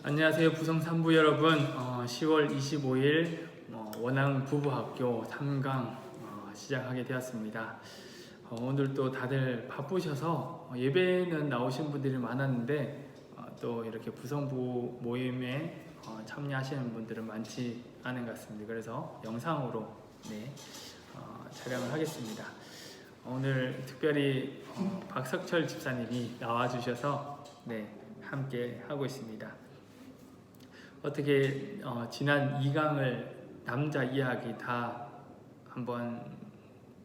안녕하세요. 부성 3부 여러분. 10월 25일 원앙 부부학교 3강 시작하게 되었습니다. 오늘도 다들 바쁘셔서 예배는 나오신 분들이 많았는데 또 이렇게 부성부 모임에 참여하시는 분들은 많지 않은 것 같습니다. 그래서 영상으로 촬영을 하겠습니다. 오늘 특별히 박석철 집사님이 나와주셔서 함께 하고 있습니다. 어떻게 지난 2강을 남자 이야기 다 한번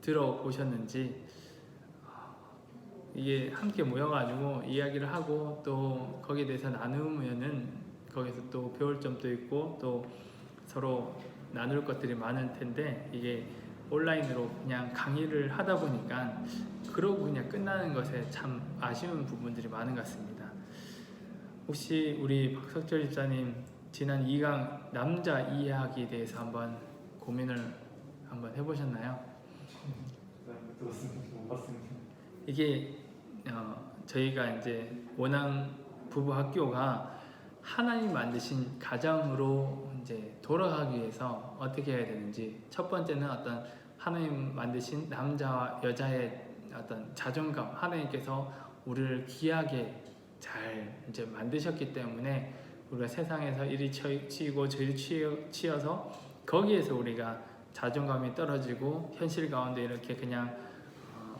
들어보셨는지, 이게 함께 모여가지고 이야기를 하고 또 거기에 대해서 나누면은 거기서 또 배울 점도 있고 또 서로 나눌 것들이 많을 텐데, 이게 온라인으로 그냥 강의를 하다 보니까 그러고 그냥 끝나는 것에 참 아쉬운 부분들이 많은 것 같습니다. 혹시 우리 박석철 집사님 지난 2강 남자 이야기에 대해서 한번 고민을 한번 해보셨나요? 못 봤습니다. 이게 저희가 이제 원앙 부부 학교가 하나님 만드신 가정으로 이제 돌아가기 위해서 어떻게 해야 되는지, 첫 번째는 어떤 하나님 만드신 남자와 여자의 어떤 자존감, 하나님께서 우리를 귀하게 잘 이제 만드셨기 때문에 우리가 세상에서 이리 치이고 저리 치여서 거기에서 우리가 자존감이 떨어지고 현실 가운데 이렇게 그냥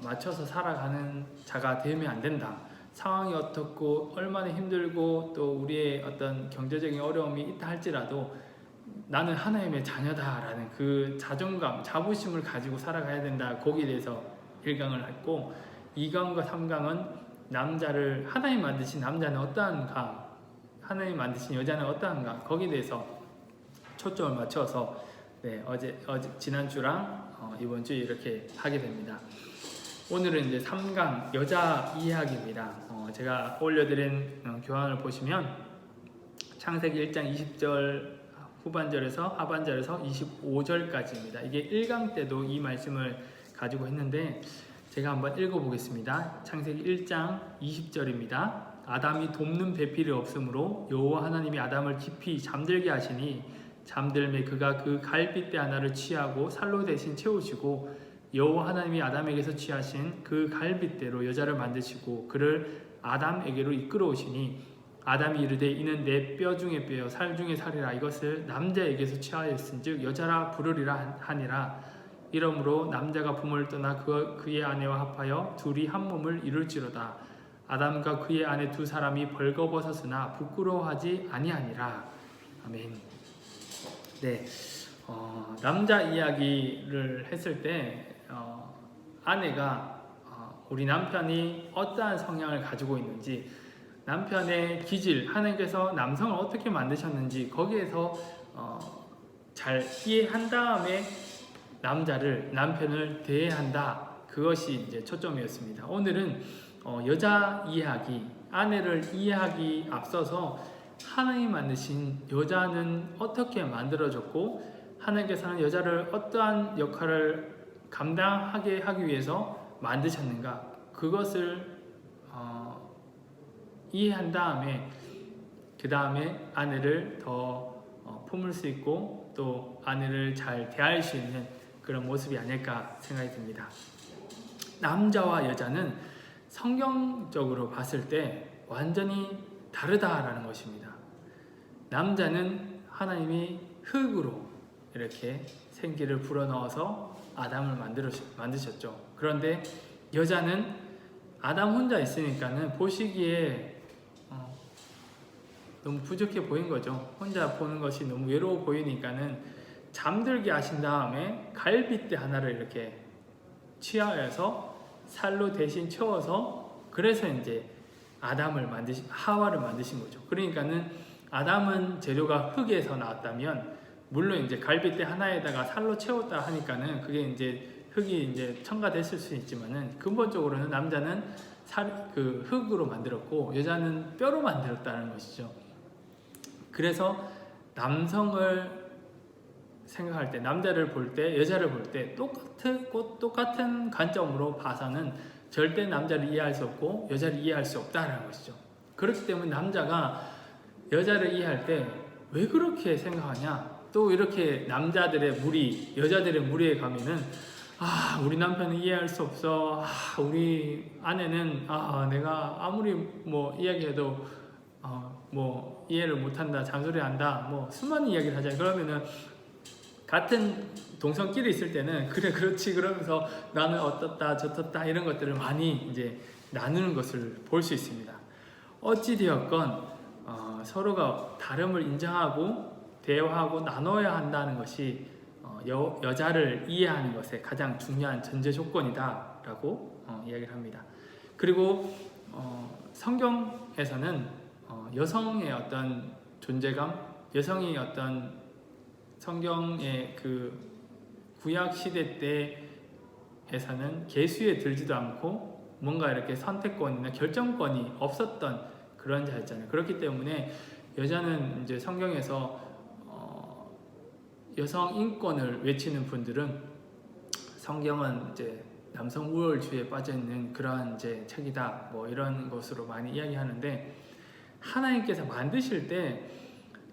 맞춰서 살아가는 자가 되면 안 된다. 상황이 어떻고 얼마나 힘들고 또 우리의 어떤 경제적인 어려움이 있다 할지라도 나는 하나님의 자녀다라는 그 자존감, 자부심을 가지고 살아가야 된다. 거기에 대해서 1강을 했고, 2강과 3강은 남자를, 하나님 만드신 남자는 어떠한가, 하나님 만드신 여자는 어떠한가, 거기에 대해서 초점을 맞춰서 어제 지난주랑 이번 주에 이렇게 하게 됩니다. 오늘은 이제 3강 여자 이야기입니다. 제가 올려드린 교환을 보시면 창세기 1장 20절 후반절에서 하반절에서 25절까지입니다. 이게 1강 때도 이 말씀을 가지고 했는데 제가 한번 읽어보겠습니다. 창세기 1장 20절입니다. 아담이 돕는 배필이 없으므로 여호와 하나님이 아담을 깊이 잠들게 하시니 잠들매 그가 그 갈빗대 하나를 취하고 살로 대신 채우시고 여호와 하나님이 아담에게서 취하신 그 갈빗대로 여자를 만드시고 그를 아담에게로 이끌어 오시니 아담이 이르되 이는 내 뼈 중에 뼈요 살 중에 살이라. 이것을 남자에게서 취하였은즉 여자라 부르리라 하니라. 이러므로 남자가 부모를 떠나 그의 아내와 합하여 둘이 한 몸을 이룰지로다. 아담과 그의 아내 두 사람이 벌거벗었으나 부끄러워하지 아니하니라. 아멘. 남자 이야기를 했을 때 아내가 우리 남편이 어떠한 성향을 가지고 있는지, 남편의 기질, 하나님께서 남성을 어떻게 만드셨는지 거기에서 잘 이해한 다음에 남편을 대해야 한다. 그것이 이제 초점이었습니다. 오늘은 여자 이야기, 아내를 이해하기 앞서서 하나님 만드신 여자는 어떻게 만들어졌고 하나님께서는 여자를 어떠한 역할을 감당하게 하기 위해서 만드셨는가, 그것을 이해한 다음에 그 다음에 아내를 더 품을 수 있고 또 아내를 잘 대할 수 있는 그런 모습이 아닐까 생각이 듭니다. 남자와 여자는 성경적으로 봤을 때 완전히 다르다라는 것입니다. 남자는 하나님이 흙으로 이렇게 생기를 불어넣어서 아담을 만드셨죠. 그런데 여자는 아담 혼자 있으니까는 보시기에 너무 부족해 보인 거죠. 혼자 보는 것이 너무 외로워 보이니까는 잠들게 하신 다음에 갈빗대 하나를 이렇게 취하여서 살로 대신 채워서, 그래서 이제 하와를 만드신 거죠. 그러니까는 아담은 재료가 흙에서 나왔다면, 물론 이제 갈빗대 하나에다가 살로 채웠다 하니까는 그게 이제 흙이 이제 첨가됐을 수 있지만은 근본적으로는 남자는 흙으로 만들었고 여자는 뼈로 만들었다는 것이죠. 그래서 남성을 생각할 때, 남자를 볼 때, 여자를 볼 때 똑같은 관점으로 봐서는 절대 남자를 이해할 수 없고 여자를 이해할 수 없다는 것이죠. 그렇기 때문에 남자가 여자를 이해할 때 왜 그렇게 생각하냐? 또 이렇게 남자들의 무리, 여자들의 무리에 가면은 우리 남편은 이해할 수 없어. 우리 아내는 내가 아무리 뭐 이야기해도 뭐 이해를 못한다, 잔소리한다, 뭐 수많은 이야기를 하잖아요. 그러면은 같은 동성끼리 있을 때는 그래 그렇지 그러면서 나는 어떻다 저떻다 이런 것들을 많이 이제 나누는 것을 볼 수 있습니다. 어찌 되었건 서로가 다름을 인정하고 대화하고 나눠야 한다는 것이 여자를 이해하는 것의 가장 중요한 전제 조건이다라고 이야기를 합니다. 그리고 성경에서는 여성의 어떤 존재감, 여성이 어떤 성경의 그 구약 시대 때에서는 계수에 들지도 않고 뭔가 이렇게 선택권이나 결정권이 없었던 그런 자였잖아요. 그렇기 때문에 여자는 이제 성경에서 여성 인권을 외치는 분들은 성경은 이제 남성 우월주의에 빠져 있는 그러한 이제 책이다, 뭐 이런 것으로 많이 이야기하는데, 하나님께서 만드실 때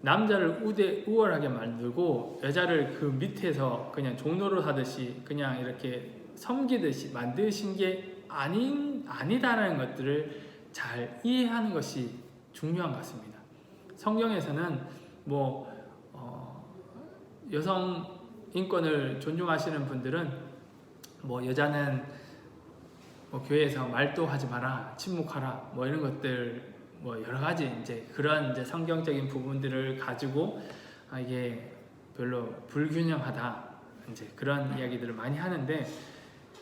남자를 우월하게 만들고 여자를 그 밑에서 그냥 종노릇 하듯이 그냥 이렇게 섬기듯이 만드신 게 아니다라는 것들을 잘 이해하는 것이 중요한 것 같습니다. 성경에서는 뭐 여성 인권을 존중하시는 분들은 뭐 여자는 뭐 교회에서 말도 하지 마라, 침묵하라, 뭐 이런 것들, 뭐 여러 가지 이제 그런 이제 성경적인 부분들을 가지고 이게 별로 불균형하다, 이제 그런 이야기들을 많이 하는데,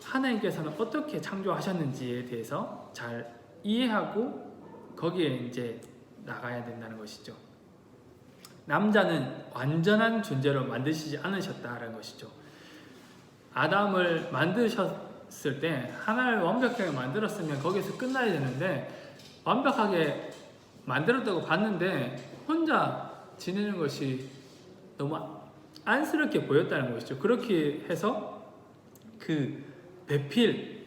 하나님께서는 어떻게 창조하셨는지에 대해서 잘 이해하고 거기에 이제 나가야 된다는 것이죠. 남자는 완전한 존재로 만드시지 않으셨다라는 것이죠. 아담을 만드셨을 때 하나를 완벽하게 만들었으면 거기서 끝나야 되는데, 완벽하게 만들었다고 봤는데 혼자 지내는 것이 너무 안쓰럽게 보였다는 것이죠. 그렇게 해서 그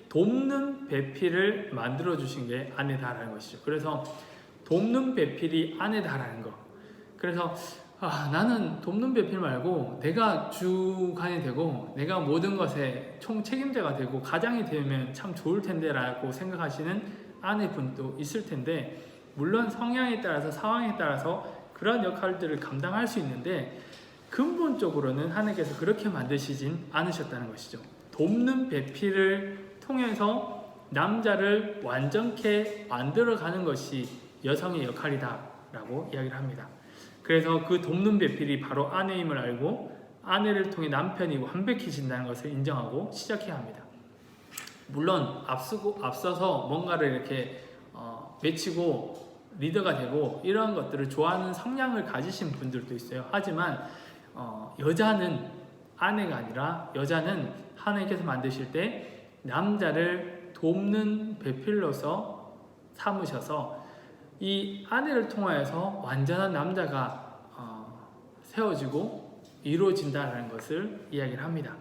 돕는 배필을 만들어 주신 게 아내다라는 것이죠. 그래서 돕는 배필이 아내다라는 거. 그래서 나는 돕는 배필 말고 내가 주관이 되고 내가 모든 것에 총책임자가 되고 가장이 되면 참 좋을 텐데 라고 생각하시는 아내분도 있을 텐데, 물론 성향에 따라서 상황에 따라서 그런 역할들을 감당할 수 있는데 근본적으로는 하나님께서 그렇게 만드시진 않으셨다는 것이죠. 돕는 배필을 통해서 남자를 완전케 만들어가는 것이 여성의 역할이다 라고 이야기를 합니다. 그래서 그 돕는 배필이 바로 아내임을 알고 아내를 통해 남편이 완벽해진다는 것을 인정하고 시작해야 합니다. 물론 앞서서 뭔가를 이렇게 외치고 리더가 되고 이러한 것들을 좋아하는 성향을 가지신 분들도 있어요. 하지만 여자는 아내가 아니라 여자는 하나님께서 만드실 때 남자를 돕는 배필로서 삼으셔서 이 아내를 통하여서 완전한 남자가 세워지고 이루어진다는 것을 이야기를 합니다.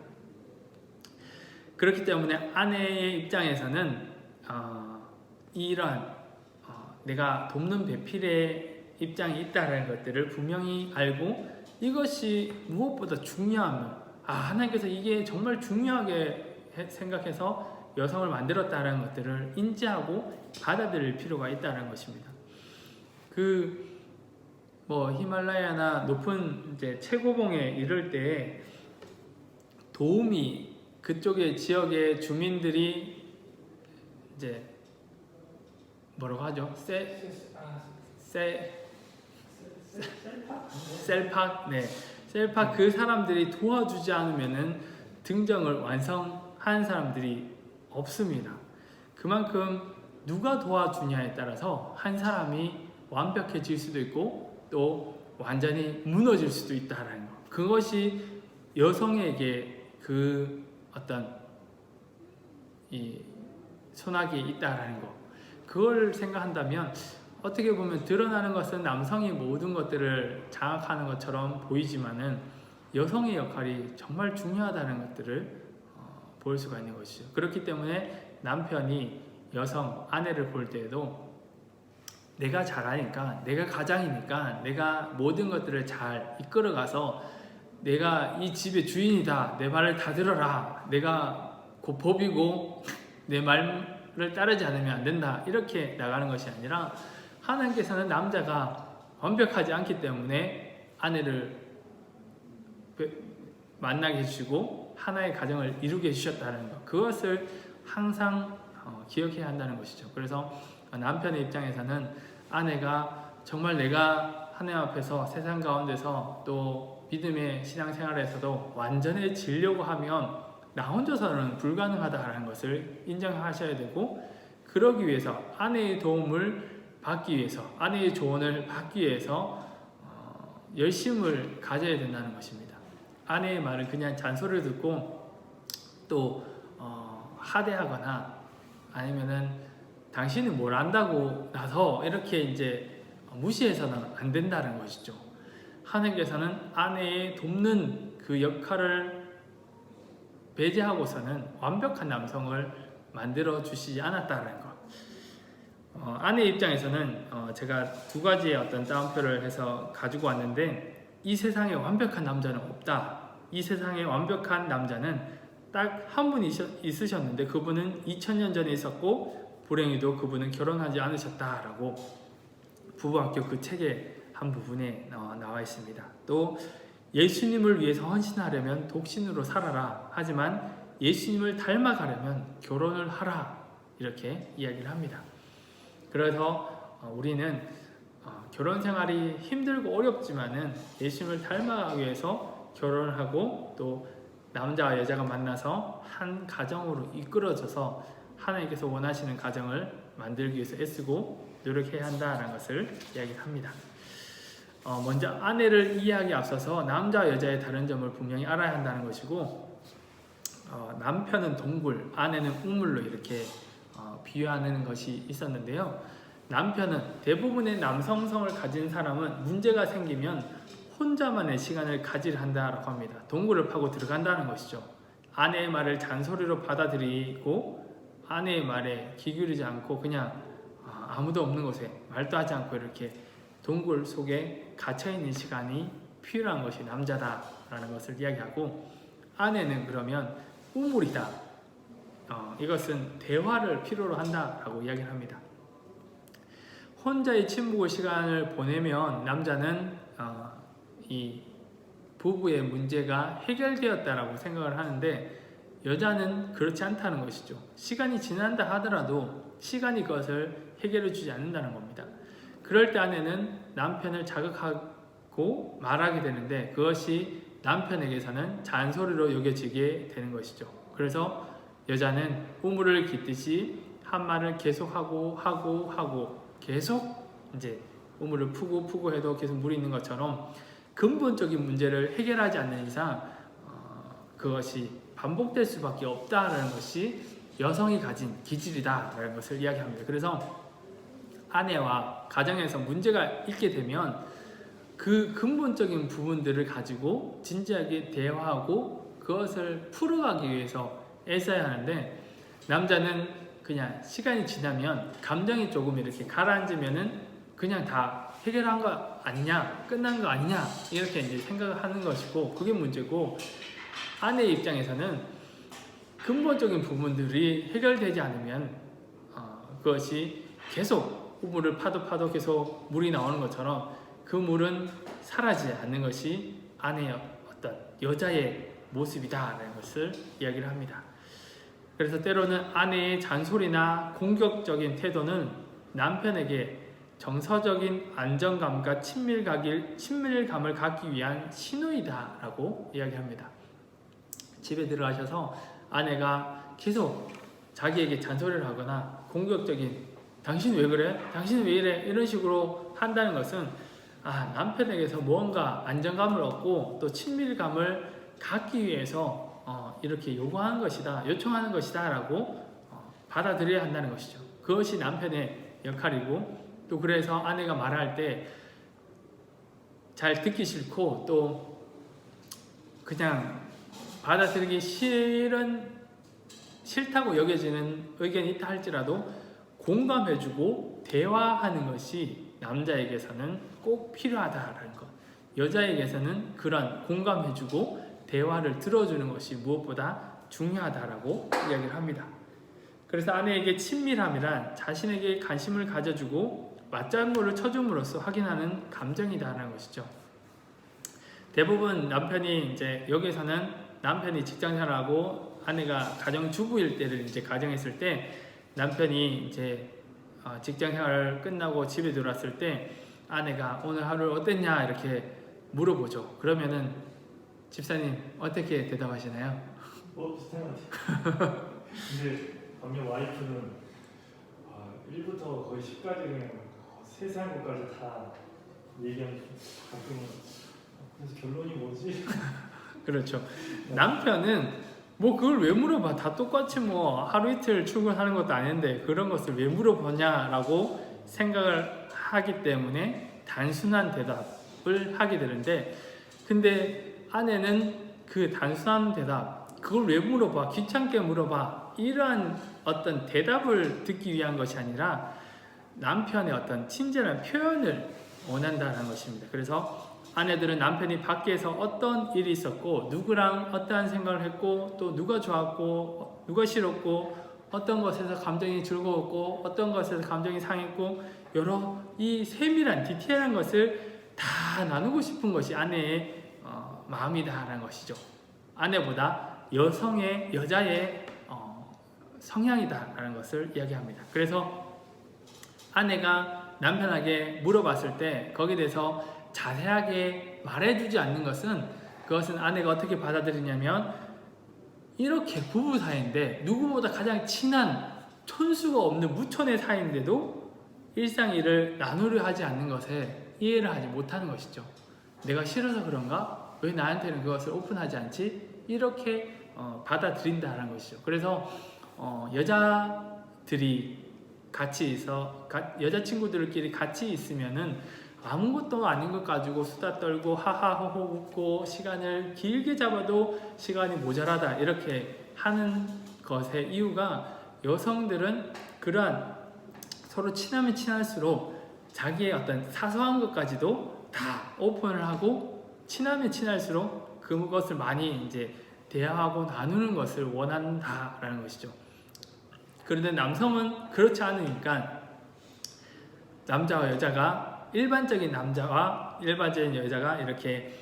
그렇기 때문에 아내의 입장에서는 이러한 내가 돕는 배필의 입장이 있다는 것들을 분명히 알고, 이것이 무엇보다 중요하면 하나님께서 이게 정말 중요하게 생각해서 여성을 만들었다는 것들을 인지하고 받아들일 필요가 있다는 것입니다. 히말라야나 높은 이제 최고봉에 이를 때 도움이 그쪽의 지역의 주민들이 이제 뭐라고 하죠? 셀팍 그 사람들이 도와주지 않으면은 등정을 완성한 사람들이 없습니다. 그만큼 누가 도와주냐에 따라서 한 사람이 완벽해질 수도 있고 또 완전히 무너질 수도 있다는 것. 그것이 여성에게 그 어떤 이 손아귀에 있다라는 것. 그걸 생각한다면 어떻게 보면 드러나는 것은 남성이 모든 것들을 장악하는 것처럼 보이지만은 여성의 역할이 정말 중요하다는 것들을 볼 수가 있는 것이죠. 그렇기 때문에 남편이 여성, 아내를 볼 때에도 내가 잘하니까, 내가 가장이니까 내가 모든 것들을 잘 이끌어가서 내가 이 집의 주인이다, 내 말을 다 들어라, 내가 곧 법이고 내 말을 따르지 않으면 안 된다, 이렇게 나가는 것이 아니라 하나님께서는 남자가 완벽하지 않기 때문에 아내를 만나게 해주시고 하나의 가정을 이루게 해주셨다는 것, 그것을 항상 기억해야 한다는 것이죠. 그래서 남편의 입장에서는 아내가 정말 내가 하나님 앞에서 세상 가운데서 또 믿음의 신앙생활에서도 완전해지려고 하면 나 혼자서는 불가능하다는 것을 인정하셔야 되고, 그러기 위해서 아내의 도움을 받기 위해서, 아내의 조언을 받기 위해서 열심을 가져야 된다는 것입니다. 아내의 말을 그냥 잔소리를 듣고 또 하대하거나 아니면은 당신은 뭘 안다고 나서 이렇게 이제 무시해서는 안 된다는 것이죠. 하나님께서는 아내의 돕는 그 역할을 배제하고서는 완벽한 남성을 만들어 주시지 않았다는 것. 아내 입장에서는 제가 두 가지의 어떤 따옴표를 해서 가지고 왔는데, 이 세상에 완벽한 남자는 없다. 이 세상에 완벽한 남자는 딱 한 분 있으셨는데 그분은 2000년 전에 있었고 불행히도 그분은 결혼하지 않으셨다라고 부부학교 그 책의 한 부분에 나와 있습니다. 또 예수님을 위해서 헌신하려면 독신으로 살아라. 하지만 예수님을 닮아가려면 결혼을 하라. 이렇게 이야기를 합니다. 그래서 우리는 결혼 생활이 힘들고 어렵지만은 예수님을 닮아가기 위해서 결혼을 하고 또 남자와 여자가 만나서 한 가정으로 이끌어져서 하나님께서 원하시는 가정을 만들기 위해서 애쓰고 노력해야 한다는 것을 이야기합니다. 먼저 아내를 이해하기에 앞서서 남자와 여자의 다른 점을 분명히 알아야 한다는 것이고, 남편은 동굴, 아내는 우물로 이렇게 비유하는 것이 있었는데요. 남편은, 대부분의 남성성을 가진 사람은 문제가 생기면 혼자만의 시간을 가지려 한다고 합니다. 동굴을 파고 들어간다는 것이죠. 아내의 말을 잔소리로 받아들이고 아내의 말에 귀 기울이지 않고 그냥 아무도 없는 곳에 말도 하지 않고 이렇게 동굴 속에 갇혀있는 시간이 필요한 것이 남자다라는 것을 이야기하고, 아내는 그러면 우물이다. 이것은 대화를 필요로 한다라고 이야기를 합니다. 혼자의 침묵의 시간을 보내면 남자는 이 부부의 문제가 해결되었다라고 생각을 하는데, 여자는 그렇지 않다는 것이죠. 시간이 지난다 하더라도 시간이 그것을 해결해 주지 않는다는 겁니다. 그럴 때 아내는 남편을 자극하고 말하게 되는데 그것이 남편에게서는 잔소리로 여겨지게 되는 것이죠. 그래서 여자는 우물을 깃듯이 한 말을 계속하고 계속 이제 우물을 푸고 해도 계속 물이 있는 것처럼 근본적인 문제를 해결하지 않는 이상 그것이 반복될 수밖에 없다는 것이 여성이 가진 기질이다라는 것을 이야기합니다. 그래서 아내와 가정에서 문제가 있게 되면 그 근본적인 부분들을 가지고 진지하게 대화하고 그것을 풀어가기 위해서 애써야 하는데, 남자는 그냥 시간이 지나면 감정이 조금 이렇게 가라앉으면은 그냥 다 해결한 거 아니냐, 끝난 거 아니냐, 이렇게 이제 생각을 하는 것이고, 그게 문제고, 아내의 입장에서는 근본적인 부분들이 해결되지 않으면 그것이 계속 우물을 파도 계속 물이 나오는 것처럼 그 물은 사라지지 않는 것이 아내의 어떤 여자의 모습이다라는 것을 이야기를 합니다. 그래서 때로는 아내의 잔소리나 공격적인 태도는 남편에게 정서적인 안정감과 친밀감을 갖기 위한 신호이다라고 이야기합니다. 집에 들어가셔서 아내가 계속 자기에게 잔소리를 하거나 공격적인 당신 왜 그래? 당신 왜 이래? 이런 식으로 한다는 것은 남편에게서 무언가 안정감을 얻고 또 친밀감을 갖기 위해서 이렇게 요구하는 것이다, 요청하는 것이다 라고 받아들여야 한다는 것이죠. 그것이 남편의 역할이고, 또 그래서 아내가 말할 때 잘 듣기 싫고 또 그냥 받아들이기 싫다고 여겨지는 의견이 있다 할지라도 공감해주고 대화하는 것이 남자에게서는 꼭 필요하다라는 것. 여자에게서는 그런 공감해주고 대화를 들어주는 것이 무엇보다 중요하다라고 이야기를 합니다. 그래서 아내에게 친밀함이란 자신에게 관심을 가져주고 맞장구를 쳐줌으로써 확인하는 감정이다라는 것이죠. 대부분 남편이 이제 여기서는 남편이 직장생활하고 아내가 가정주부일 때를 이제 가정했을 때 남편이 이제 직장생활 끝나고 집에 들어왔을 때 아내가 오늘 하루 어땠냐 이렇게 물어보죠. 그러면은 집사님 어떻게 대답하시나요? 비슷한 것 같아요. 근데 반면 와이프는 1부터 거의 10까지 그냥 세세한 것까지 다 얘기하면 가끔은 그래서 결론이 뭐지? 그렇죠. 남편은 뭐 그걸 왜 물어봐? 다 똑같이 뭐 하루 이틀 출근하는 것도 아닌데 그런 것을 왜 물어보냐라고 생각을 하기 때문에 단순한 대답을 하게 되는데, 근데 아내는 그 단순한 대답, 그걸 왜 물어봐? 귀찮게 물어봐. 이러한 어떤 대답을 듣기 위한 것이 아니라 남편의 어떤 친절한 표현을 원한다는 것입니다. 그래서 아내들은 남편이 밖에서 어떤 일이 있었고 누구랑 어떠한 생각을 했고 또 누가 좋았고 누가 싫었고 어떤 것에서 감정이 즐거웠고 어떤 것에서 감정이 상했고 여러 이 세밀한 디테일한 것을 다 나누고 싶은 것이 아내의 마음이다라는 것이죠. 아내보다 여자의 성향이다라는 것을 이야기합니다. 그래서 아내가 남편에게 물어봤을 때 거기에 대해서 자세하게 말해주지 않는 것은, 그것은 아내가 어떻게 받아들이냐면 이렇게 부부 사이인데 누구보다 가장 친한 촌수가 없는 무촌의 사이인데도 일상 일을 나누려 하지 않는 것에 이해를 하지 못하는 것이죠. 내가 싫어서 그런가? 왜 나한테는 그것을 오픈하지 않지? 이렇게 받아들인다는 것이죠. 그래서 여자들이 같이 있어 여자친구들끼리 같이 있으면은 아무것도 아닌 것 가지고 수다 떨고 하하호호 웃고 시간을 길게 잡아도 시간이 모자라다 이렇게 하는 것의 이유가, 여성들은 그러한 서로 친하면 친할수록 자기의 어떤 사소한 것까지도 다 오픈을 하고 친하면 친할수록 그것을 많이 이제 대화하고 나누는 것을 원한다라는 것이죠. 그런데 남성은 그렇지 않으니까 남자와 여자가 일반적인 남자와 일반적인 여자가 이렇게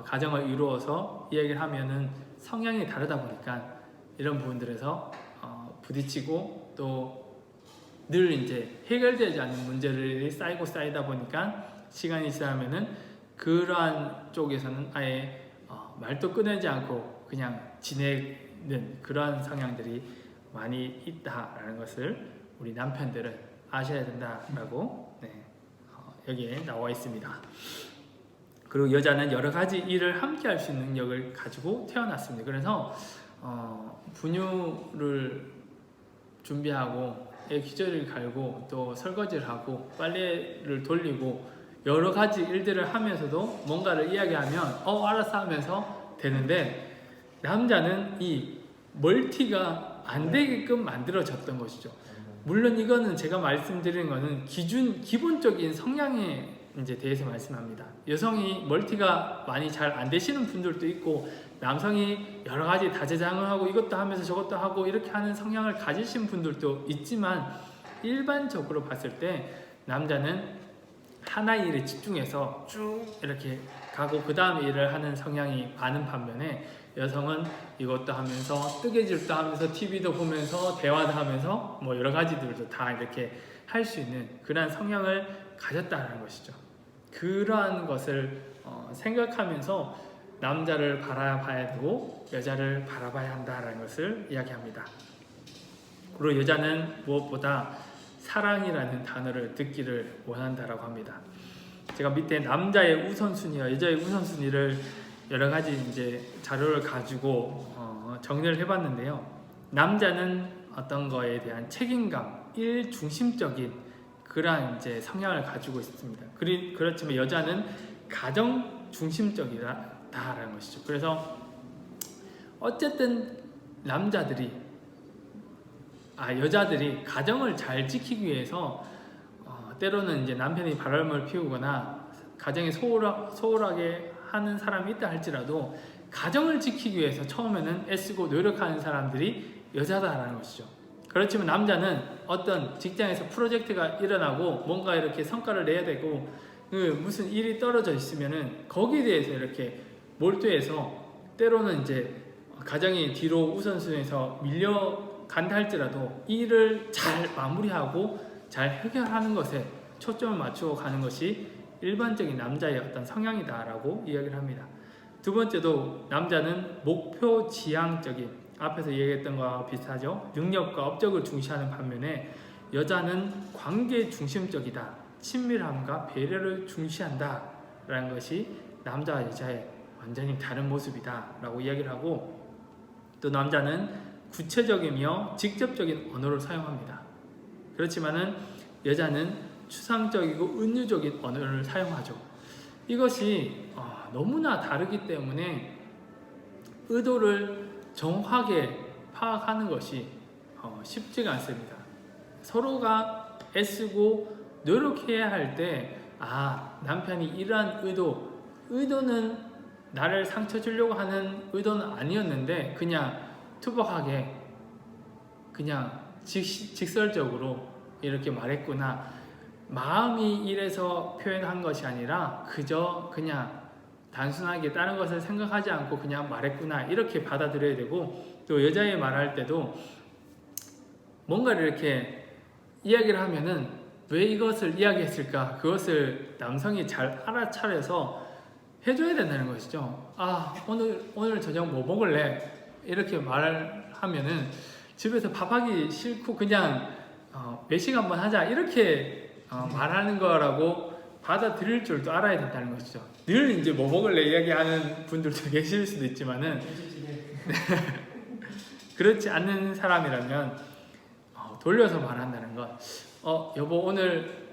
가정을 이루어서 이야기를 하면은 성향이 다르다 보니까 이런 부분들에서 부딪히고 또 늘 이제 해결되지 않는 문제들이 쌓이다 보니까 시간이 지나면은 그러한 쪽에서는 아예 말도 꺼내지 않고 그냥 지내는 그러한 성향들이 많이 있다라는 것을 우리 남편들은 아셔야 된다라고 여기에 나와 있습니다. 그리고 여자는 여러 가지 일을 함께 할 수 있는 능력을 가지고 태어났습니다. 그래서 분유를 준비하고 애 기저귀를 갈고 또 설거지를 하고 빨래를 돌리고 여러 가지 일들을 하면서도 뭔가를 이야기하면 알았어 하면서 되는데, 남자는 이 멀티가 안 되게끔 만들어졌던 것이죠. 물론 이거는 제가 말씀드리는 거는 기본적인 성향에 이제 대해서 말씀합니다. 여성이 멀티가 많이 잘 안 되시는 분들도 있고 남성이 여러 가지 다재장을 하고 이것도 하면서 저것도 하고 이렇게 하는 성향을 가지신 분들도 있지만, 일반적으로 봤을 때 남자는 하나의 일에 집중해서 쭉 이렇게 가고 그 다음 일을 하는 성향이 많은 반면에 여성은 이것도 하면서 뜨개질도 하면서 TV도 보면서 대화도 하면서 뭐 여러 가지들도 다 이렇게 할 수 있는 그러한 성향을 가졌다는 것이죠. 그러한 것을 생각하면서 남자를 바라봐야 되고 여자를 바라봐야 한다는 것을 이야기합니다. 그리고 여자는 무엇보다 사랑이라는 단어를 듣기를 원한다라고 합니다. 제가 밑에 남자의 우선순위와 여자의 우선순위를 여러 가지 이제 자료를 가지고 정리를 해봤는데요. 남자는 어떤 거에 대한 책임감, 일중심적인 그러한 이제 성향을 가지고 있습니다. 그렇지만 여자는 가정 중심적이다라는 것이죠. 그래서 어쨌든 여자들이 가정을 잘 지키기 위해서 때로는 이제 남편이 바람을 피우거나 가정에 소홀하게 하는 사람이 있다 할지라도 가정을 지키기 위해서 처음에는 애쓰고 노력하는 사람들이 여자다라는 것이죠. 그렇지만 남자는 어떤 직장에서 프로젝트가 일어나고 뭔가 이렇게 성과를 내야 되고 무슨 일이 떨어져 있으면은 거기에 대해서 이렇게 몰두해서 때로는 이제 가정이 뒤로 우선순위에서 밀려간다 할지라도 일을 잘 마무리하고 잘 해결하는 것에 초점을 맞추고 가는 것이 일반적인 남자의 어떤 성향이다라고 이야기를 합니다. 두 번째도 남자는 목표 지향적인, 앞에서 얘기했던 거와 비슷하죠. 능력과 업적을 중시하는 반면에 여자는 관계 중심적이다. 친밀함과 배려를 중시한다 라는 것이 남자와 여자의 완전히 다른 모습이다 라고 이야기를 하고, 또 남자는 구체적이며 직접적인 언어를 사용합니다. 그렇지만은 여자는 추상적이고 은유적인 언어를 사용하죠. 이것이 너무나 다르기 때문에 의도를 정확하게 파악하는 것이 쉽지가 않습니다. 서로가 애쓰고 노력해야 할 때 남편이 이러한 의도는 나를 상처 주려고 하는 의도는 아니었는데 그냥 투박하게 그냥 직설적으로 이렇게 말했구나, 마음이 이래서 표현한 것이 아니라 그저 그냥 단순하게 다른 것을 생각하지 않고 그냥 말했구나, 이렇게 받아들여야 되고, 또 여자애 말할 때도 뭔가를 이렇게 이야기를 하면은 왜 이것을 이야기했을까, 그것을 남성이 잘 알아차려서 해줘야 된다는 것이죠. 오늘 저녁 뭐 먹을래? 이렇게 말을 하면은 집에서 밥하기 싫고 그냥 외식 한번 하자, 이렇게 말하는 거라고 받아들일 줄도 알아야 된다는 것이죠. 늘 이제 뭐 먹을래 이야기하는 분들도 계실 수도 있지만은 그렇지 않는 사람이라면 돌려서 말한다는 것. 여보 오늘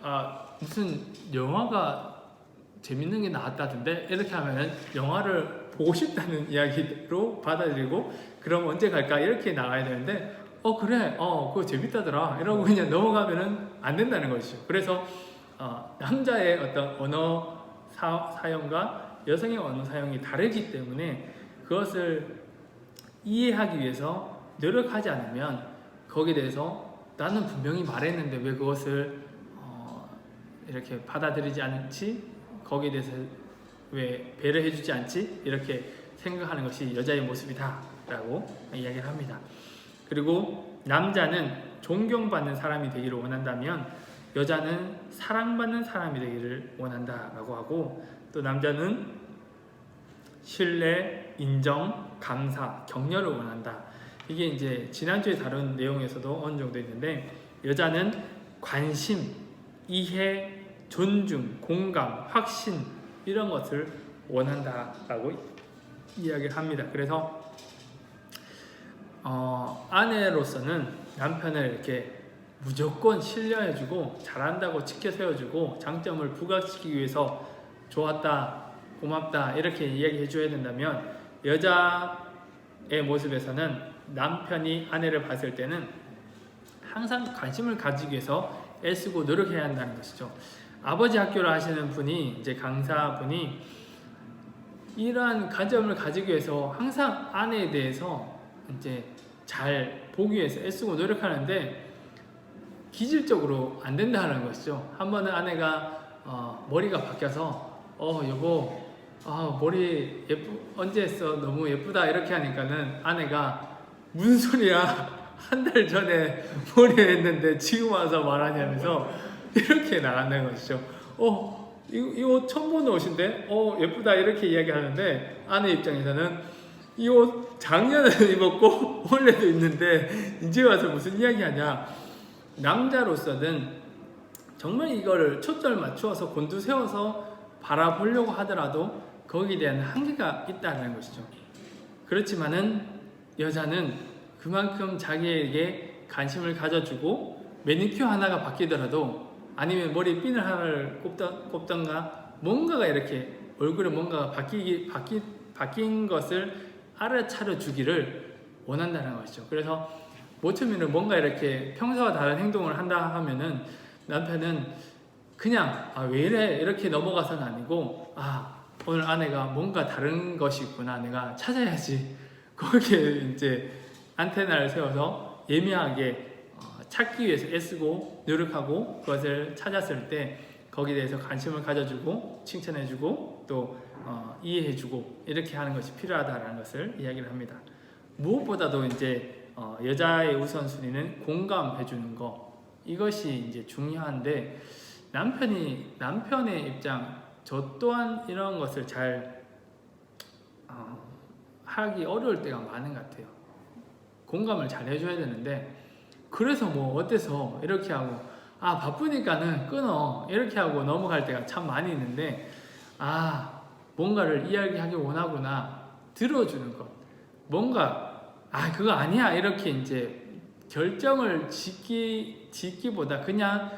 무슨 영화가 재밌는 게 나왔다던데, 이렇게 하면은 영화를 보고 싶다는 이야기로 받아들이고 그럼 언제 갈까 이렇게 나가야 되는데 그래 그거 재밌다더라 이러고 그냥 넘어가면은 안 된다는 것이죠. 그래서 남자의 어떤 언어 사용과 여성의 언어 사용이 다르기 때문에 그것을 이해하기 위해서 노력하지 않으면 거기에 대해서 나는 분명히 말했는데 왜 그것을 이렇게 받아들이지 않지, 거기에 대해서 왜 배려해주지 않지, 이렇게 생각하는 것이 여자의 모습이다 라고 이야기를 합니다. 그리고 남자는 존경받는 사람이 되기를 원한다면 여자는 사랑받는 사람이 되기를 원한다 라고 하고, 또 남자는 신뢰, 인정, 감사, 격려를 원한다. 이게 이제 지난주에 다룬 내용에서도 어느 정도 있는데, 여자는 관심, 이해, 존중, 공감, 확신 이런 것을 원한다라고 이야기를 합니다. 그래서 아내로서는 남편을 이렇게 무조건 신뢰해주고 잘한다고 지켜 세워주고 장점을 부각시키기 위해서 좋았다, 고맙다 이렇게 이야기해줘야 된다면, 여자의 모습에서는 남편이 아내를 봤을 때는 항상 관심을 가지기 위해서 애쓰고 노력해야 한다는 것이죠. 아버지 학교를 하시는 분이, 이제 강사분이 이러한 관점을 가지기 위해서 항상 아내에 대해서 이제 잘 보기 위해서 애쓰고 노력하는데 기질적으로 안 된다는 것이죠. 한 번은 아내가 머리가 바뀌어서 여보 머리 언제 했어? 너무 예쁘다 이렇게 하니까는 아내가 무슨 소리야? 한 달 전에 머리 했는데 지금 와서 말하냐면서 이렇게 나간다는 것이죠. 이 옷 처음 보는 옷인데 예쁘다 이렇게 이야기하는데 아내 입장에서는 이 옷 작년에 입었고 원래도 있는데 이제 와서 무슨 이야기하냐. 남자로서는 정말 이거를 초점을 맞추어서 곤두세워서 바라보려고 하더라도 거기에 대한 한계가 있다는 것이죠. 그렇지만은 여자는 그만큼 자기에게 관심을 가져주고 매니큐어 하나가 바뀌더라도, 아니면 머리 핀을 하나를 꼽던가 뭔가가 이렇게 얼굴에 뭔가가 바뀐 것을 알아차려 주기를 원한다는 것이죠. 그래서 모처음에는 뭔가 이렇게 평소와 다른 행동을 한다 하면은 남편은 그냥 왜 이래 이렇게 넘어가서는 아니고 오늘 아내가 뭔가 다른 것이 있구나 내가 찾아야지 거기에 이제 안테나를 세워서 예민하게 찾기 위해서 애쓰고 노력하고 그것을 찾았을 때 거기에 대해서 관심을 가져주고 칭찬해주고 또 이해해주고 이렇게 하는 것이 필요하다는 것을 이야기를 합니다. 무엇보다도 이제 여자의 우선순위는 공감해주는 거 이것이 이제 중요한데 남편의 입장 저 또한 이런 것을 잘 하기 어려울 때가 많은 것 같아요. 공감을 잘 해줘야 되는데 그래서 뭐 어때서 이렇게 하고 바쁘니까는 끊어 이렇게 하고 넘어갈 때가 참 많이 있는데 뭔가를 이야기하기 원하구나 들어주는 것 뭔가 그거 아니야 이렇게 이제 결정을 짓기보다 그냥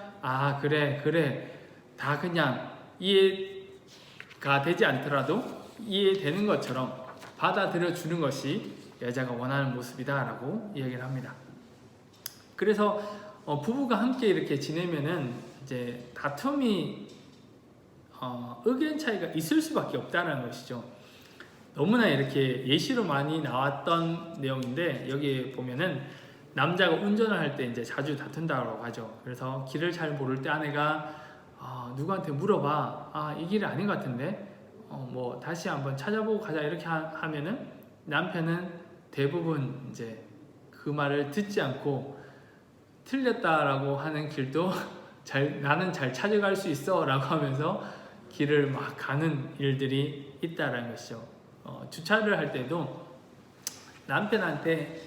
그래 다 그냥 이해가 되지 않더라도 이해되는 것처럼 받아들여 주는 것이 여자가 원하는 모습이다 라고 이야기를 합니다. 그래서 부부가 함께 이렇게 지내면은 이제 다툼이 의견 차이가 있을 수밖에 없다는 것이죠. 너무나 이렇게 예시로 많이 나왔던 내용인데 여기 보면은 남자가 운전을 할 때 이제 자주 다툰다고 하죠. 그래서 길을 잘 모를 때 아내가 누구한테 물어봐 이 길이 아닌 것 같은데 뭐 다시 한번 찾아보고 가자 이렇게 하면은 남편은 대부분 이제 그 말을 듣지 않고 틀렸다라고 하는 길도 나는 잘 찾아갈 수 있어 라고 하면서 길을 막 가는 일들이 있다라는 것이죠. 주차를 할 때도 남편한테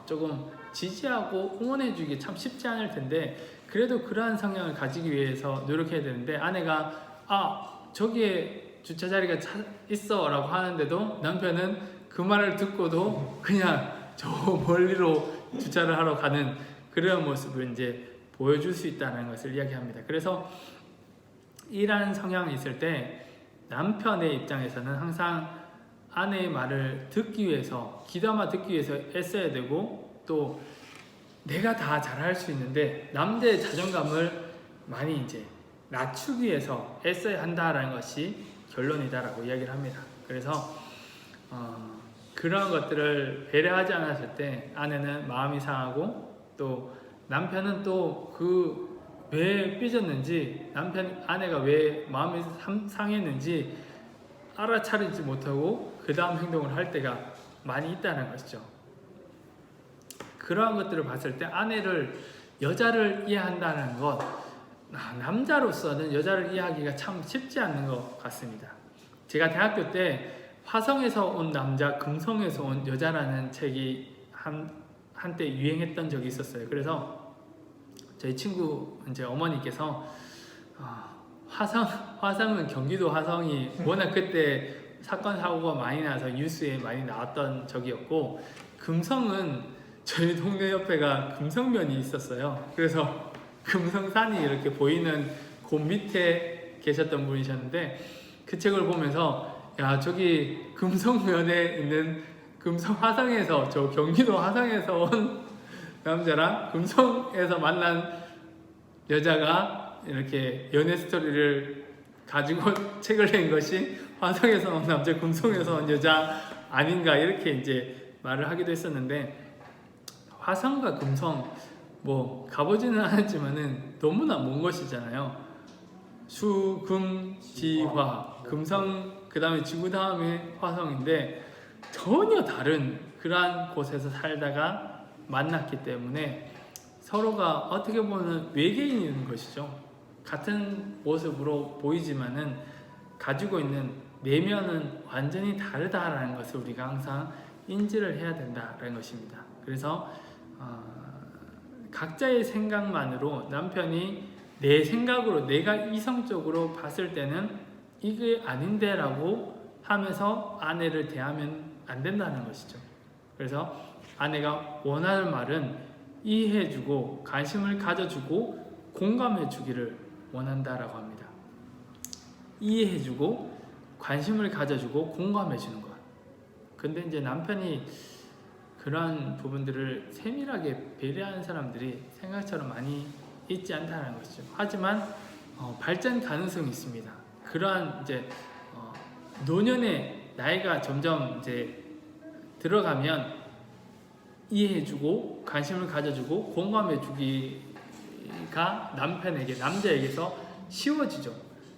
조금 지지하고 응원해주기 참 쉽지 않을 텐데 그래도 그러한 성향을 가지기 위해서 노력해야 되는데 아내가 저기에 주차 자리가 있어 라고 하는데도 남편은 그 말을 듣고도 그냥 저 멀리로 주차를 하러 가는 그런 모습을 이제 보여줄 수 있다는 것을 이야기합니다. 그래서 이러한 성향이 있을 때 남편의 입장에서는 항상 아내의 말을 듣기 위해서 귀담아 듣기 위해서 애써야 되고 또 내가 다 잘할 수 있는데 남자의 자존감을 많이 이제 낮추기 위해서 애써야 한다라는 것이 결론이다라고 이야기를 합니다. 그래서 그런 것들을 배려하지 않았을 때 아내는 마음이 상하고 또 남편은 또 그 왜 삐졌는지 아내가 왜 마음이 상했는지 알아차리지 못하고 그 다음 행동을 할 때가 많이 있다는 것이죠. 그러한 것들을 봤을 때 여자를 이해한다는 것 남자로서는 여자를 이해하기가 참 쉽지 않는 것 같습니다. 제가 대학교 때 화성에서 온 남자 금성에서 온 여자라는 책이 한때 유행했던 적이 있었어요. 그래서 저희 친구 이제 어머니께서 화성은 경기도 화성이 워낙 그때 사건 사고가 많이 나서 뉴스에 많이 나왔던 적이었고 금성은 저희 동네 옆에가 금성면이 있었어요. 그래서 금성산이 이렇게 보이는 그 밑에 계셨던 분이셨는데 그 책을 보면서 저기 금성면에 있는 금성 화성에서 저 경기도 화성에서 온 남자랑 금성에서 만난 여자가 이렇게 연애 스토리를 가지고 책을 낸 것이 화성에서 온 남자, 금성에서 온 여자 아닌가 이렇게 이제 말을 하기도 했었는데 화성과 금성 뭐 가보지는 않았지만은 너무나 먼 것이잖아요. 수, 금, 지, 화, 금성 그 다음에 지구 다음에 화성인데 전혀 다른 그러한 곳에서 살다가 만났기 때문에 서로가 어떻게 보면 외계인인 것이죠. 같은 모습으로 보이지만은 가지고 있는 내면은 완전히 다르다라는 것을 우리가 항상 인지를 해야 된다라는 것입니다. 그래서 각자의 생각만으로 남편이 내 생각으로 내가 이성적으로 봤을 때는 이게 아닌데 라고 하면서 아내를 대하면 안 된다는 것이죠. 그래서 아내가 원하는 말은 이해해주고 관심을 가져주고 공감해주기를 원한다라고 합니다. 이해해주고 관심을 가져주고 공감해주는 것. 근데 이제 남편이 그러한 부분들을 세밀하게 배려하는 사람들이 생각처럼 많이 있지 않다는 것이죠. 하지만 발전 가능성이 있습니다. 그러한 이제 노년의 나이가 점점 이제 들어가면 이해해주고 관심을 가져주고 공감해주기가 남자에게서 쉬워지죠.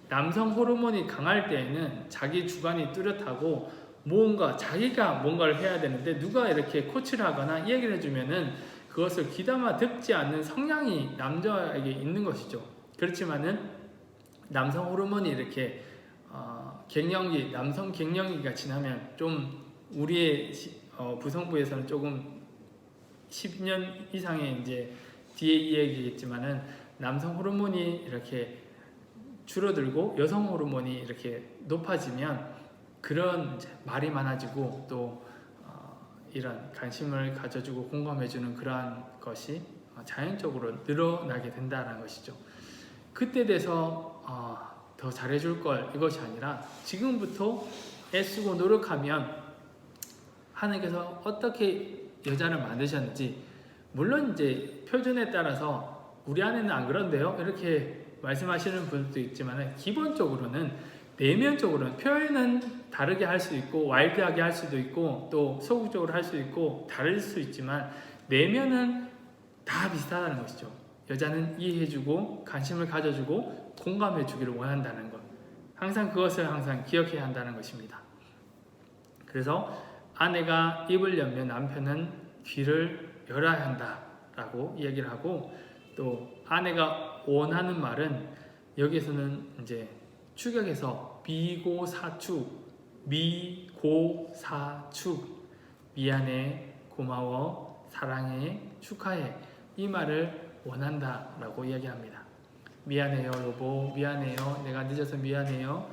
남성 호르몬이 강할 때에는 자기 주관이 뚜렷하고 자기가 뭔가를 해야 되는데 누가 이렇게 코치를 하거나 얘기를 해주면은 그것을 귀담아 듣지 않는 성향이 남자에게 있는 것이죠. 그렇지만은 남성 호르몬이 이렇게 남성 갱년기가 지나면 좀 우리의 부성부에서는 조금 10년 이상의 이제 뒤에 이야기겠지만은 남성 호르몬이 이렇게 줄어들고 여성 호르몬이 이렇게 높아지면 그런 이제 말이 많아지고 또 이런 관심을 가져주고 공감해주는 그러한 것이 자연적으로 늘어나게 된다는 것이죠. 그때 돼서 더 잘해줄 걸 이것이 아니라 지금부터 애쓰고 노력하면 하나님께서 어떻게 여자를 만드셨는지, 물론 이제 표준에 따라서 우리 아내는 안 그런데요 이렇게 말씀하시는 분들도 있지만 기본적으로는 내면적으로는 표현은 다르게 할 수 있고 와일드하게 할 수도 있고 또 소극적으로 할 수 있고 다를 수 있지만 내면은 다 비슷하다는 것이죠. 여자는 이해해주고 관심을 가져주고 공감해주기를 원한다는 것, 항상 그것을 항상 기억해야 한다는 것입니다. 그래서 아내가 입을 열면 남편은 귀를 열어야 한다라고 이야기를 하고, 또 아내가 원하는 말은 여기에서는 이제 축약해서 미고사축, 미안해, 고마워, 사랑해, 축하해 이 말을 원한다라고 이야기합니다. 미안해요 여보, 미안해요 내가 늦어서 미안해요,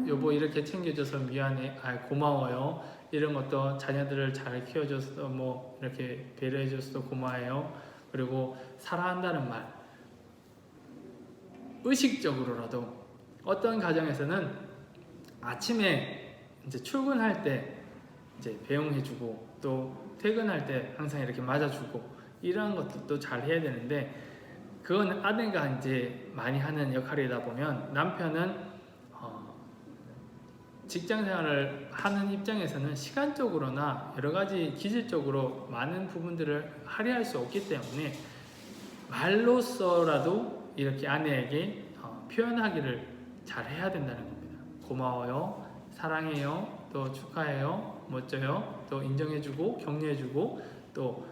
여보 이렇게 챙겨줘서 미안해, 고마워요, 이런 것도 자녀들을 잘 키워줘서 뭐 이렇게 배려해줘서 고마워요, 그리고 사랑한다는 말, 의식적으로라도 어떤 가정에서는 아침에 이제 출근할 때 이제 배웅해주고 또 퇴근할 때 항상 이렇게 맞아주고 이런 것도 잘 해야 되는데, 그건 아내가 이제 많이 하는 역할이다 보면 남편은 직장 생활을 하는 입장에서는 시간적으로나 여러 가지 기질적으로 많은 부분들을 할애할 수 없기 때문에 말로써라도 이렇게 아내에게 표현하기를 잘 해야 된다는 겁니다. 고마워요, 사랑해요, 또 축하해요, 멋져요, 또 인정해주고 격려해주고 또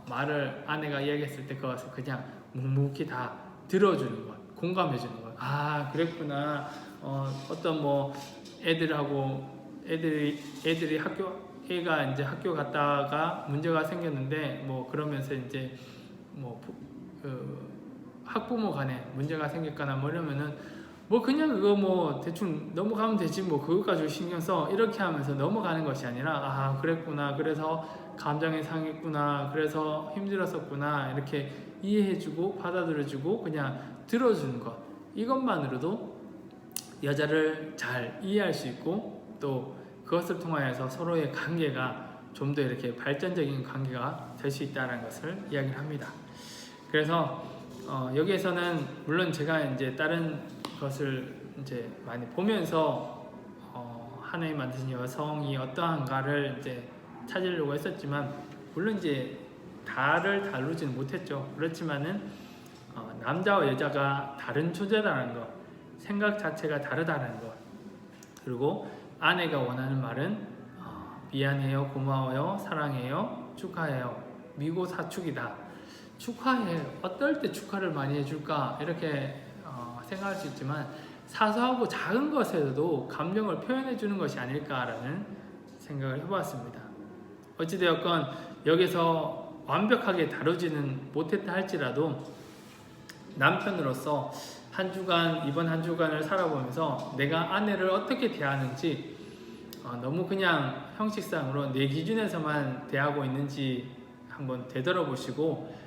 말을 아내가 이야기했을 때 그것을 그냥 묵묵히 다 들어주는 것, 공감해주는 것. 그랬구나. 어떤 뭐 애들이 애가 이제 학교 갔다가 문제가 생겼는데 뭐 그러면서 이제 뭐 학부모 간에 문제가 생겼거나 뭐 이러면은 뭐 그냥 그거 뭐 대충 넘어가면 되지 뭐 그거 가지고 신경 써 이렇게 하면서 넘어가는 것이 아니라 그랬구나, 그래서 감정이 상했구나, 그래서 힘들었었구나 이렇게 이해해주고 받아들여주고 그냥 들어주는 것, 이것만으로도 여자를 잘 이해할 수 있고 또 그것을 통하여서 서로의 관계가 좀 더 이렇게 발전적인 관계가 될 수 있다는 것을 이야기를 합니다. 그래서 여기에서는 물론 제가 이제 다른 것을 이제 많이 보면서 하나님 만드신 여성이 어떠한가를 이제 찾으려고 했었지만 물론 이제 다를 다루지는 못했죠. 그렇지만은 남자와 여자가 다른 존재라는 것, 생각 자체가 다르다는 것, 그리고 아내가 원하는 말은 미안해요, 고마워요, 사랑해요, 축하해요, 미고사축이다. 축하해, 어떨 때 축하를 많이 해줄까 이렇게 생각할 수 있지만 사소하고 작은 것에서도 감정을 표현해 주는 것이 아닐까라는 생각을 해보았습니다. 어찌되었건 여기서 완벽하게 다루지는 못했다 할지라도 남편으로서 이번 한 주간을 살아보면서 내가 아내를 어떻게 대하는지 너무 그냥 형식상으로 내 기준에서만 대하고 있는지 한번 되돌아보시고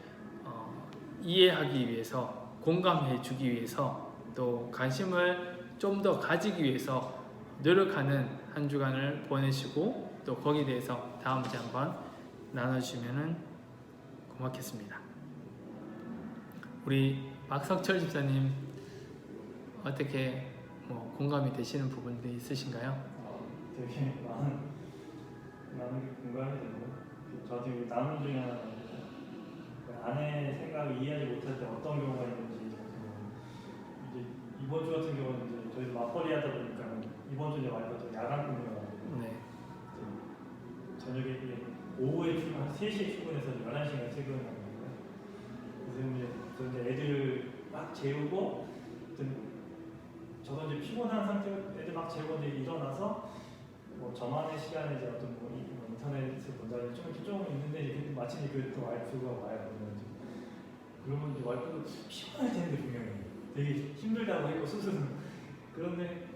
이해하기 위해서, 공감해 주기 위해서, 또 관심을 좀 더 가지기 위해서 노력하는 한 주간을 보내시고 또 거기에 대해서 다음 주에 한번 나눠주시면 고맙겠습니다. 우리 박석철 집사님 어떻게 뭐 공감이 되시는 부분들이 있으신가요? 되게 많은 게 공감이 되고 저도 이 나눔 중에 하나는 그 아내 생각을 이해하지 못할 때 어떤 경우가 있는지 이제 이번 주 같은 경우는 이제 저희도 맞벌이 하다 보니까 이번 주에 와이프가 또 야간 근무여가지고 네. 저녁에 이제 오후에 한 3시에 출근해서 11시간 퇴근하는 거예요. 그래서 이제 애들 막 재우고 저도 이제 피곤한 상태로 애들 막 재우고 이제 일어나서 뭐 저만의 시간에 이제 어떤 뭐 인터넷을 본다든지 좀 있는데 이제 마침 또 와이프가 와요. 그러면 이제 와이프도 피곤할 텐데 분명히 되게 힘들다고 했고 스스로는 그런데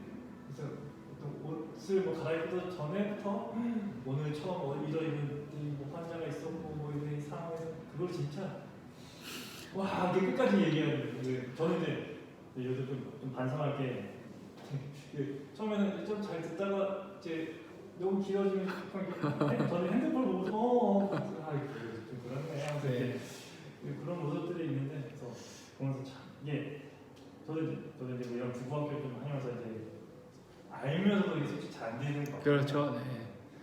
그래서 어떤 옷을 뭐 갈아입기도 전에부터 오늘 처음 이런 뭐 환자가 있었고 뭐 이런 상황에서 그걸 진짜 와 이게 끝까지 얘기하는 게 저는 이제 요새 좀 반성할 게 처음에는 좀 잘 듣다가 이제 너무 길어지면 저는 핸드폰 보고 좀 그렇네 하면서 네. 그런 모습들이 있는데 그래서 보면서 참 이게 저도 이제 뭐 이런 부부학교 좀 하면서 이제 알면서도 이게 솔직히 잘 안 되는 거 그렇죠. 네.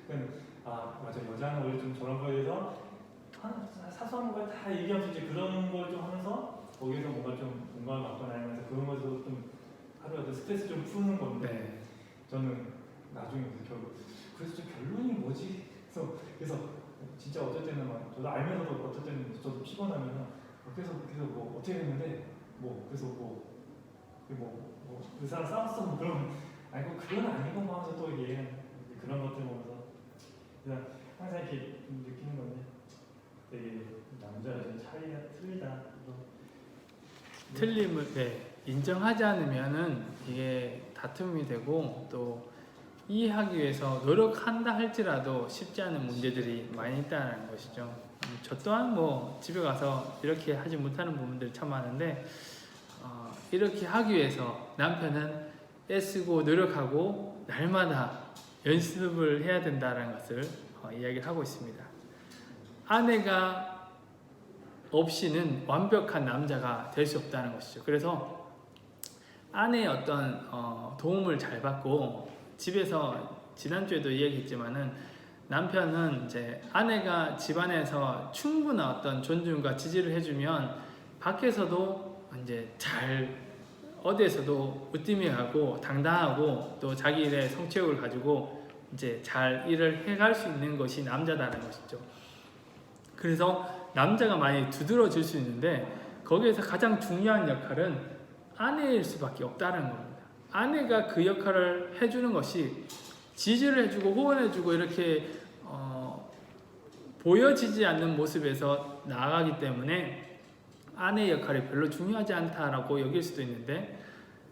그러니까 아 맞아 여자는 원래 좀 저런 거에 대해서 사소한 걸 다 얘기하면서 이제 그런 걸 좀 하면서 거기서 뭔가 좀 공감을 받거나 하면서 그런 거에서 좀 하루라도 스트레스 좀 푸는 건데 네. 저는 나중에 그래서 좀 결론이 뭐지? 그래서 진짜 어떨 때는 막 저도 알면서도 어떨 때는 저도 피곤하면 그래서 뭐 어떻게 했는데 뭐 그래서 그 사람 싸웠어 뭐 그럼 아이고 그건 아니고 뭐 하면서 또 얘기하는 그런 것들 보면서 그냥 항상 이렇게 느끼는 건데 되게 남자 여자 차이가 틀리다. 틀림을 인정하지 않으면은 이게 다툼이 되고 또 이해하기 위해서 노력한다 할지라도 쉽지 않은 문제들이 많이 있다는 것이죠. 저 또한 뭐 집에 가서 이렇게 하지 못하는 부분들이 참 많은데 이렇게 하기 위해서 남편은 애쓰고 노력하고 날마다 연습을 해야 된다는 것을 이야기를 하고 있습니다. 아내가 없이는 완벽한 남자가 될 수 없다는 것이죠. 그래서 아내의 어떤 도움을 잘 받고 집에서 지난주에도 이야기했지만은 남편은 이제 아내가 집안에서 충분한 어떤 존중과 지지를 해주면 밖에서도 이제 잘 어디에서도 으뜸해가고 당당하고 또 자기 일에 성취욕을 가지고 이제 잘 일을 해갈 수 있는 것이 남자다라는 것이죠. 그래서 남자가 많이 두드러질 수 있는데 거기에서 가장 중요한 역할은 아내일 수밖에 없다는 겁니다. 아내가 그 역할을 해주는 것이 지지를 해주고 호언해주고 이렇게 보여지지 않는 모습에서 나아가기 때문에 아내의 역할이 별로 중요하지 않다라고 여길 수도 있는데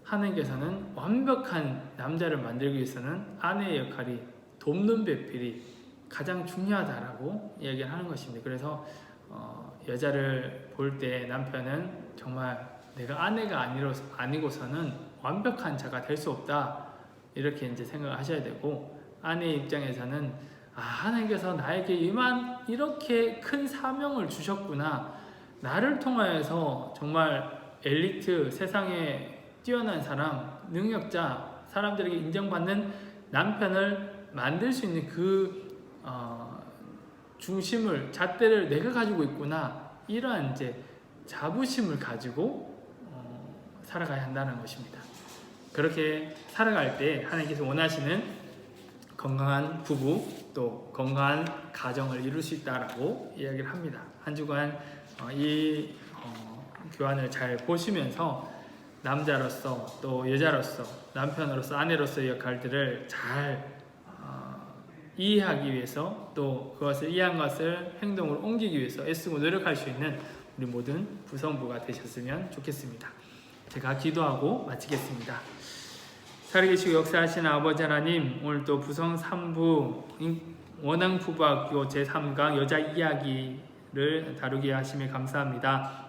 하나님께서는 완벽한 남자를 만들기 위해서는 아내의 역할이 돕는 배필이 가장 중요하다라고 이야기를 하는 것입니다. 그래서 여자를 볼 때 남편은 정말 내가 아내가 아니고서는 완벽한 자가 될 수 없다 이렇게 이제 생각을 하셔야 되고 아내의 입장에서는 하나님께서 나에게 이렇게 큰 사명을 주셨구나 나를 통하여서 정말 엘리트 세상에 뛰어난 사람 능력자 사람들에게 인정받는 남편을 만들 수 있는 그 중심을 잣대를 내가 가지고 있구나 이러한 이제 자부심을 가지고 살아가야 한다는 것입니다. 그렇게 살아갈 때 하나님께서 원하시는 건강한 부부 또 건강한 가정을 이룰 수 있다라고 이야기를 합니다. 한 주간 이 교환을 잘 보시면서 남자로서 또 여자로서 남편으로서 아내로서의 역할들을 잘 이해하기 위해서 또 그것을 이해한 것을 행동으로 옮기기 위해서 애쓰고 노력할 수 있는 우리 모든 부성부가 되셨으면 좋겠습니다. 제가 기도하고 마치겠습니다. 살아계시고 역사하시는 아버지 하나님, 오늘 또 부성 3부 원앙부부학교 제3강 여자 이야기를 다루게 하심에 감사합니다.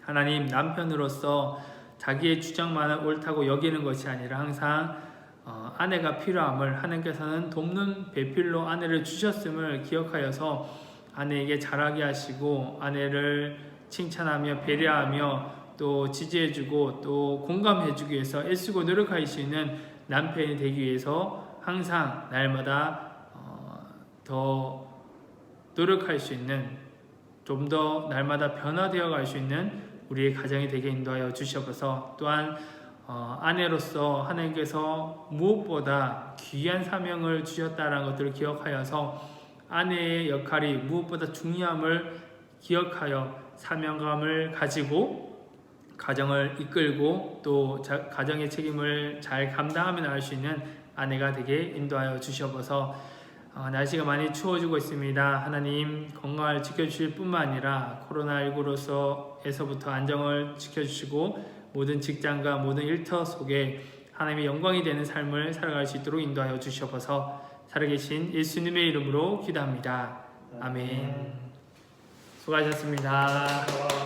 하나님, 남편으로서 자기의 주장만을 옳다고 여기는 것이 아니라 항상 아내가 필요함을 하나님께서는 돕는 배필로 아내를 주셨음을 기억하여서 아내에게 잘하게 하시고 아내를 칭찬하며 배려하며 또 지지해주고 또 공감해주기 위해서 애쓰고 노력할 수 있는 남편이 되기 위해서 항상 날마다 더 노력할 수 있는, 좀 더 날마다 변화되어 갈 수 있는 우리의 가정이 되게 인도하여 주시옵소서. 또한 아내로서 하나님께서 무엇보다 귀한 사명을 주셨다는 것들을 기억하여서 아내의 역할이 무엇보다 중요함을 기억하여 사명감을 가지고 가정을 이끌고 또 가정의 책임을 잘 감당하며 나갈 수 있는 아내가 되게 인도하여 주시옵소서. 날씨가 많이 추워지고 있습니다. 하나님 건강을 지켜주실 뿐만 아니라 코로나19에서부터 안정을 지켜주시고 모든 직장과 모든 일터 속에 하나님의 영광이 되는 삶을 살아갈 수 있도록 인도하여 주시옵소서. 살아계신 예수님의 이름으로 기도합니다. 아멘. 수고하셨습니다.